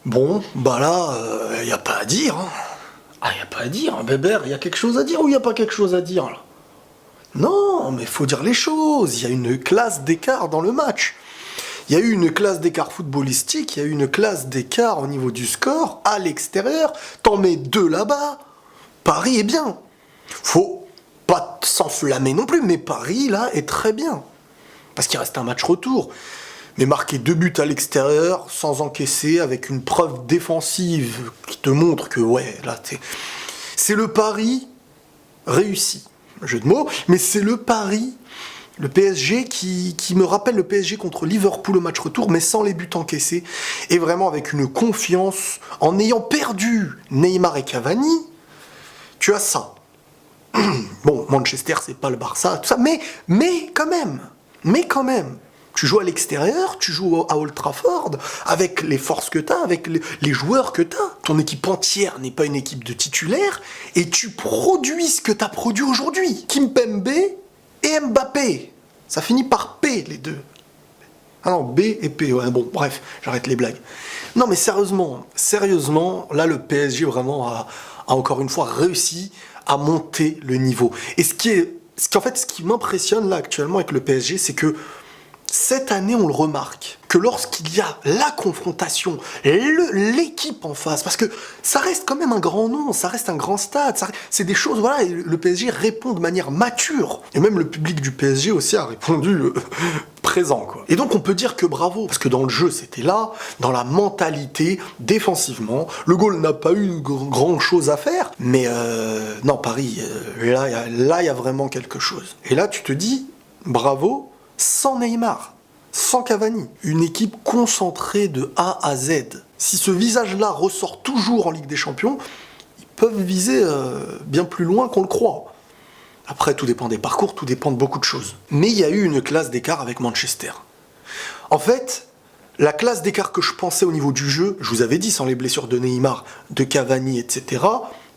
Bon, bah là, y a pas à dire, hein. Ah, y a pas à dire, Bébert, y a quelque chose à dire ou y a pas quelque chose à dire, là? Non, mais faut dire les choses, il y a une classe d'écart dans le match. Il y a eu une classe d'écart footballistique, il y a eu une classe d'écart au niveau du score, à l'extérieur, t'en mets deux là-bas, Paris est bien. Faut pas s'enflammer non plus, mais Paris, là, est très bien. Parce qu'il reste un match retour. Mais marquer 2 buts à l'extérieur, sans encaisser, avec une preuve défensive qui te montre que, ouais, là, c'est le pari réussi. Jeu de mots, mais c'est le pari, le PSG qui me rappelle le PSG contre Liverpool au match retour, mais sans les buts encaissés, et vraiment avec une confiance, en ayant perdu Neymar et Cavani, tu as ça. Bon, Manchester, c'est pas le Barça, tout ça, mais quand même, tu joues à l'extérieur, tu joues à Old Trafford, avec les forces que tu as, avec les joueurs que tu as. Ton équipe entière n'est pas une équipe de titulaires, et tu produis ce que tu as produit aujourd'hui. Kimpembe et Mbappé. Ça finit par P, les deux. Ah non, B et P, ouais, bon, bref, j'arrête les blagues. Non, mais sérieusement, là, le PSG vraiment a encore une fois réussi à monter le niveau. Et ce qui m'impressionne là actuellement avec le PSG, c'est que cette année, on le remarque, que lorsqu'il y a la confrontation, l'équipe en face, parce que ça reste quand même un grand nom, ça reste un grand stade, c'est des choses, voilà, et le PSG répond de manière mature. Et même le public du PSG aussi a répondu présent, quoi. Et donc on peut dire que bravo, parce que dans le jeu, c'était là, dans la mentalité, défensivement, le goal n'a pas eu grand chose à faire, mais non, Paris, là, il y a vraiment quelque chose. Et là, tu te dis, bravo, sans Neymar, sans Cavani, une équipe concentrée de A à Z. Si ce visage-là ressort toujours en Ligue des Champions, ils peuvent viser bien plus loin qu'on le croit. Après, tout dépend des parcours, tout dépend de beaucoup de choses. Mais il y a eu une classe d'écart avec Manchester. En fait, la classe d'écart que je pensais au niveau du jeu, je vous avais dit, sans les blessures de Neymar, de Cavani, etc.,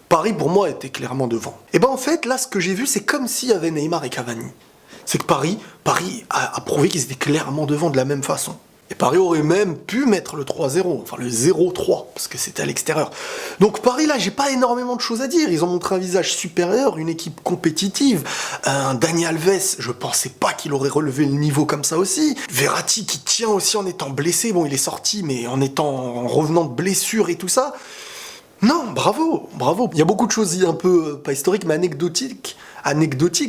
Paris, pour moi, était clairement devant. Et ben en fait, là, ce que j'ai vu, c'est comme s'il y avait Neymar et Cavani. C'est que Paris a prouvé qu'ils étaient clairement devant de la même façon. Et Paris aurait même pu mettre le 3-0, enfin le 0-3, parce que c'était à l'extérieur. Donc Paris, là, j'ai pas énormément de choses à dire. Ils ont montré un visage supérieur, une équipe compétitive. Un Dani Alves, je pensais pas qu'il aurait relevé le niveau comme ça aussi. Verratti qui tient aussi en étant blessé. Bon, il est sorti, mais en revenant de blessure et tout ça. Non, bravo. Il y a beaucoup de choses un peu, pas historiques, mais anecdotiques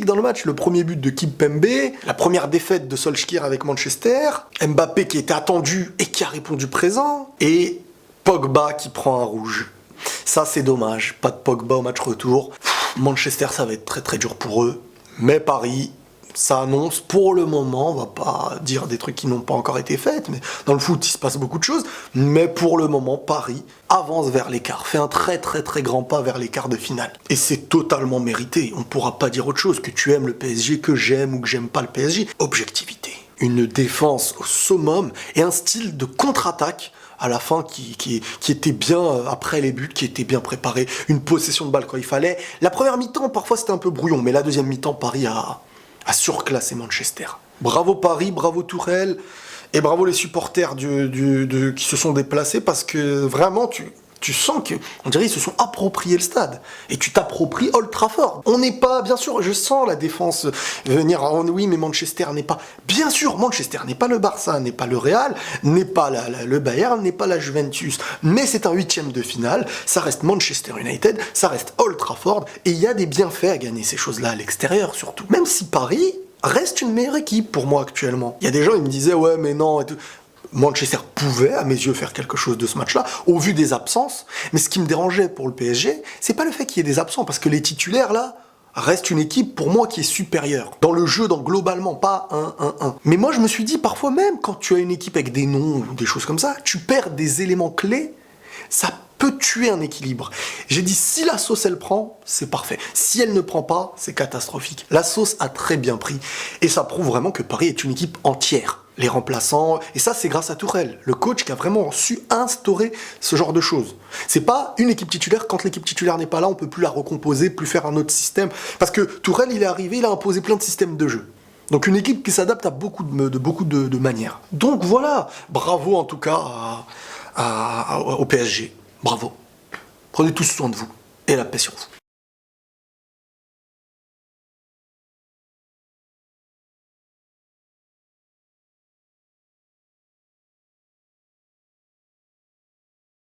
dans le match. Le premier but de Kimpembe, la première défaite de Solskjaer avec Manchester, Mbappé qui était attendu et qui a répondu présent, et Pogba qui prend un rouge. Ça, c'est dommage. Pas de Pogba au match retour. Manchester, ça va être très très dur pour eux. Mais Paris, ça annonce pour le moment, on va pas dire des trucs qui n'ont pas encore été faits, mais dans le foot, il se passe beaucoup de choses. Mais pour le moment, Paris avance vers l'écart, fait un très très très grand pas vers l'écart de finale. Et c'est totalement mérité. On ne pourra pas dire autre chose, que tu aimes le PSG, que j'aime ou que j'aime pas le PSG. Objectivité. Une défense au summum et un style de contre-attaque à la fin qui était bien, après les buts, qui était bien préparé. Une possession de balle quand il fallait. La première mi-temps, parfois c'était un peu brouillon, mais la deuxième mi-temps, Paris a surclassé Manchester. Bravo Paris, bravo Tourelle, et bravo les supporters qui se sont déplacés, parce que vraiment, tu sens que, on dirait, ils se sont appropriés le stade. Et tu t'appropries Old Trafford. On n'est pas, bien sûr, je sens la défense venir, oui, mais Manchester n'est pas, bien sûr, Manchester n'est pas le Barça, n'est pas le Real, n'est pas le Bayern, n'est pas la Juventus, mais c'est un 8e de finale, ça reste Manchester United, ça reste Old Trafford, et il y a des bienfaits à gagner ces choses-là à l'extérieur, surtout. Même si Paris reste une meilleure équipe pour moi actuellement. Il y a des gens, ils me disaient, ouais, mais non, et tout. Manchester pouvait, à mes yeux, faire quelque chose de ce match-là, au vu des absences. Mais ce qui me dérangeait pour le PSG, c'est pas le fait qu'il y ait des absents, parce que les titulaires, là, restent une équipe, pour moi, qui est supérieure. Dans le jeu, globalement, pas 1-1-1. Mais moi, je me suis dit, parfois même, quand tu as une équipe avec des noms ou des choses comme ça, tu perds des éléments clés, ça peut tuer un équilibre. J'ai dit, si la sauce, elle prend, c'est parfait. Si elle ne prend pas, c'est catastrophique. La sauce a très bien pris. Et ça prouve vraiment que Paris est une équipe entière. Les remplaçants, et ça c'est grâce à Tourelle, le coach qui a vraiment su instaurer ce genre de choses. C'est pas une équipe titulaire, quand l'équipe titulaire n'est pas là, on peut plus la recomposer, plus faire un autre système, parce que Tourelle, il est arrivé, il a imposé plein de systèmes de jeu. Donc une équipe qui s'adapte à beaucoup de manières. Donc voilà, bravo en tout cas au PSG. Bravo. Prenez tous soin de vous et la paix sur vous.